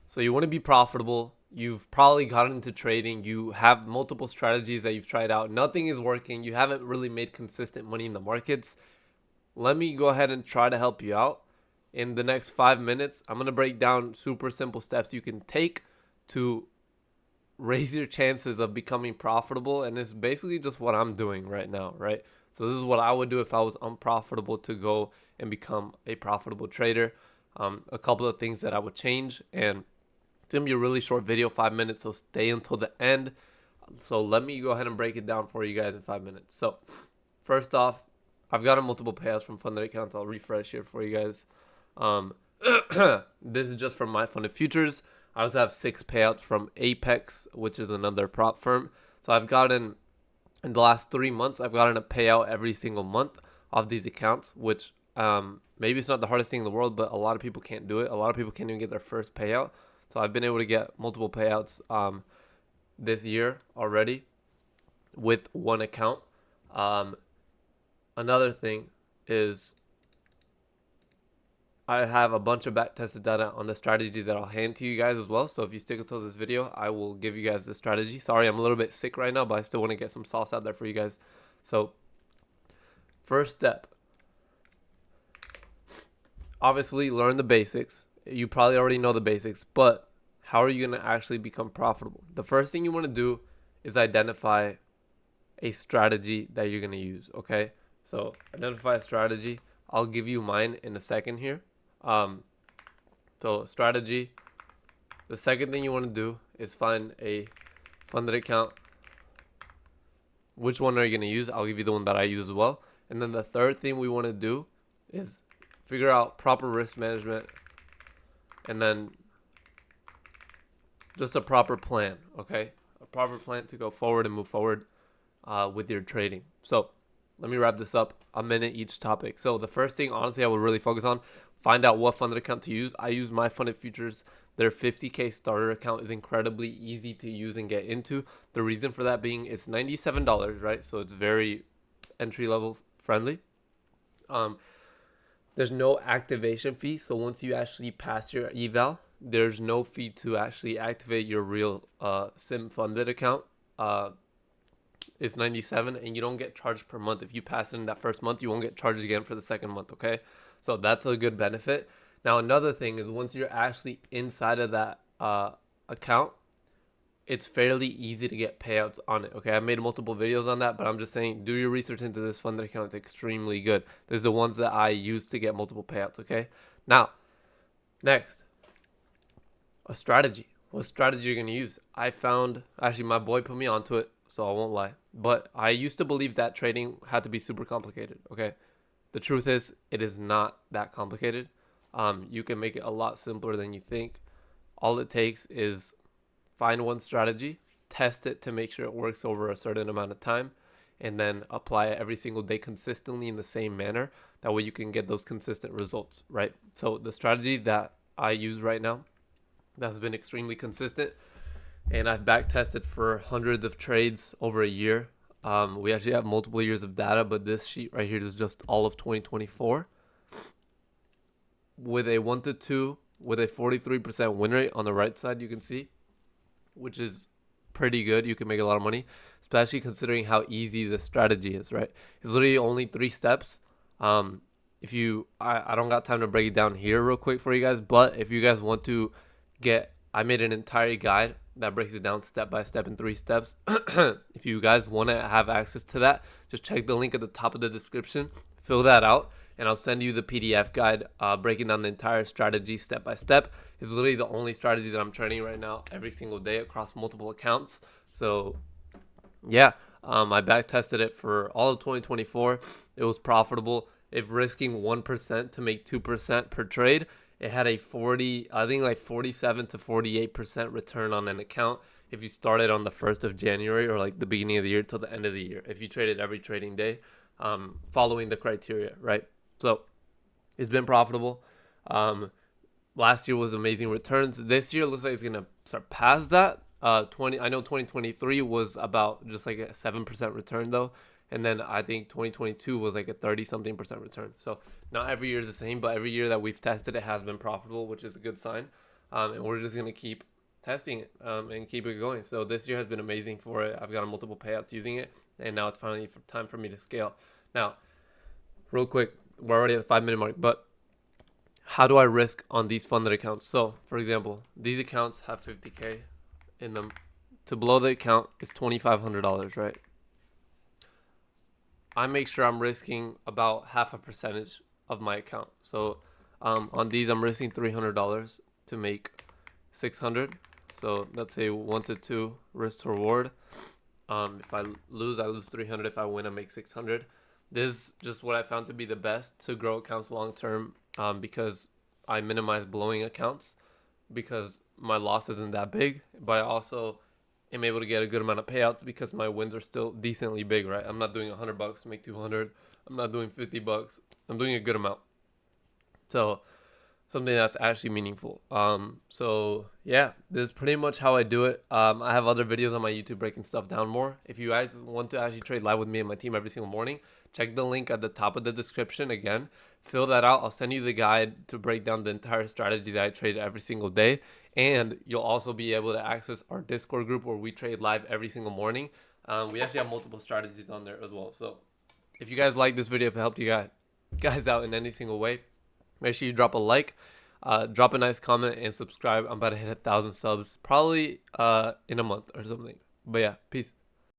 So you want to be profitable. You've probably gotten into trading. You have multiple strategies that you've tried out. Nothing is working. You haven't really made consistent money in the markets. Let me go ahead and try to help you out. In the next 5 minutes, I'm going to break down super simple steps you can take to raise your chances of becoming profitable. And it's basically just what I'm doing right now, right? So this is what I would do if I was unprofitable to go and become a profitable trader. A couple of things that I would change, and it's going to be a really short video, 5 minutes, so stay until the end. So let me go ahead and break it down for you guys in 5 minutes. So first off, I've gotten multiple payouts from funded accounts. I'll refresh here for you guys. Um, this is just from my funded futures. I also have 6 payouts from Apex, which is another prop firm. So I've gotten, in the last 3 months, I've gotten a payout every single month of these accounts, which maybe it's not the hardest thing in the world, but a lot of people can't do it. A lot of people can't even get their first payout. So I've been able to get multiple payouts this year already with one account. Another thing is I have a bunch of back-tested data on the strategy that I'll hand to you guys as well. So if you stick until this video, I will give you guys the strategy. Sorry, I'm a little bit sick right now, but I still want to get some sauce out there for you guys. So first step, obviously learn the basics. You probably already know the basics, but how are you going to actually become profitable? The first thing you want to do is identify a strategy that you're going to use, okay? So identify a strategy. I'll give you mine in a second here. So strategy. The second thing you want to do is find a funded account. Which one are you going to use? I'll give you the one that I use as well. And then the third thing we want to do is figure out proper risk management, and then just a proper plan, okay? A proper plan to go forward and move forward with your trading. So let me wrap this up a minute each topic. So the first thing, honestly, I would really focus on, find out what funded account to use. I use my funded futures. Their 50K starter account is incredibly easy to use and get into. The reason for that being it's $97, right? So it's very entry level friendly. There's no activation fee. So once you actually pass your eval, there's no fee to actually activate your real sim funded account. It's 97 and you don't get charged per month. If you pass it in that first month, you won't get charged again for the second month, okay? So that's a good benefit. Now, another thing is once you're actually inside of that account, it's fairly easy to get payouts on it, okay? I made multiple videos on that, but I'm just saying do your research into this funded account. It's extremely good. There's the ones that I use to get multiple payouts, okay? Now, next, a strategy. What strategy you're going to use? I found, actually, my boy put me onto it, so I won't lie. But I used to believe that trading had to be super complicated, okay? The truth is, it is not that complicated. You can make it a lot simpler than you think. All it takes is find one strategy, test it to make sure it works over a certain amount of time, and then apply it every single day consistently in the same manner. That way you can get those consistent results, right? So the strategy that I use right now that's been extremely consistent, and I've back tested for hundreds of trades over a year. We actually have multiple years of data, but this sheet right here is just all of 2024 with a 1 to 2 with a 43% win rate on the right side, you can see, which is pretty good. You can make a lot of money, especially considering how easy the strategy is, right? It's literally only 3 steps. If you, I don't got time to break it down here real quick for you guys, but if you guys want to I made an entire guide that breaks it down step by step in 3 steps. If you guys want to have access to that, just check the link at the top of the description, fill that out, and I'll send you the PDF guide breaking down the entire strategy step by step. It's literally the only strategy that I'm trading right now every single day across multiple accounts. So yeah, I back tested it for all of 2024. It was profitable. If risking 1% to make 2% per trade, it had a 47 to 48% return on an account if you started on the 1st of January or like the beginning of the year till the end of the year. If you traded every trading day, following the criteria, right? So it's been profitable. Last year was amazing returns. This year looks like it's gonna surpass that. I know 2023 was about just like a 7% return though. And then I think 2022 was like a 30-something% return. So not every year is the same, but every year that we've tested, it has been profitable, which is a good sign. and we're just gonna keep testing it and keep it going. So this year has been amazing for it. I've gotten multiple payouts using it, and now it's finally time for me to scale. Now, real quick, we're already at the 5-minute mark, but how do I risk on these funded accounts? So, for example, these accounts have 50K in them. To blow the account is $2,500, right? I make sure I'm risking about half a percentage of my account. So on these, I'm risking $300 to make 600. So let's say 1 to 2 risk to reward. If I lose, I lose 300. If I win, I make 600. This is just what I found to be the best to grow accounts long term, because I minimize blowing accounts because my loss isn't that big, but I also am able to get a good amount of payouts because my wins are still decently big, right? I'm not doing $100 to make 200. I'm not doing $50. I'm doing a good amount. So something that's actually meaningful. So yeah, this is pretty much how I do it. I have other videos on my YouTube breaking stuff down more. If you guys want to actually trade live with me and my team every single morning, check the link at the top of the description. Again, fill that out. I'll send you the guide to break down the entire strategy that I trade every single day. And you'll also be able to access our Discord group where we trade live every single morning. We actually have multiple strategies on there as well. So if you guys like this video, if it helped you guys out in any single way, make sure you drop a like, drop a nice comment, and subscribe. I'm about to hit 1,000 subs probably in a month or something. But yeah, peace.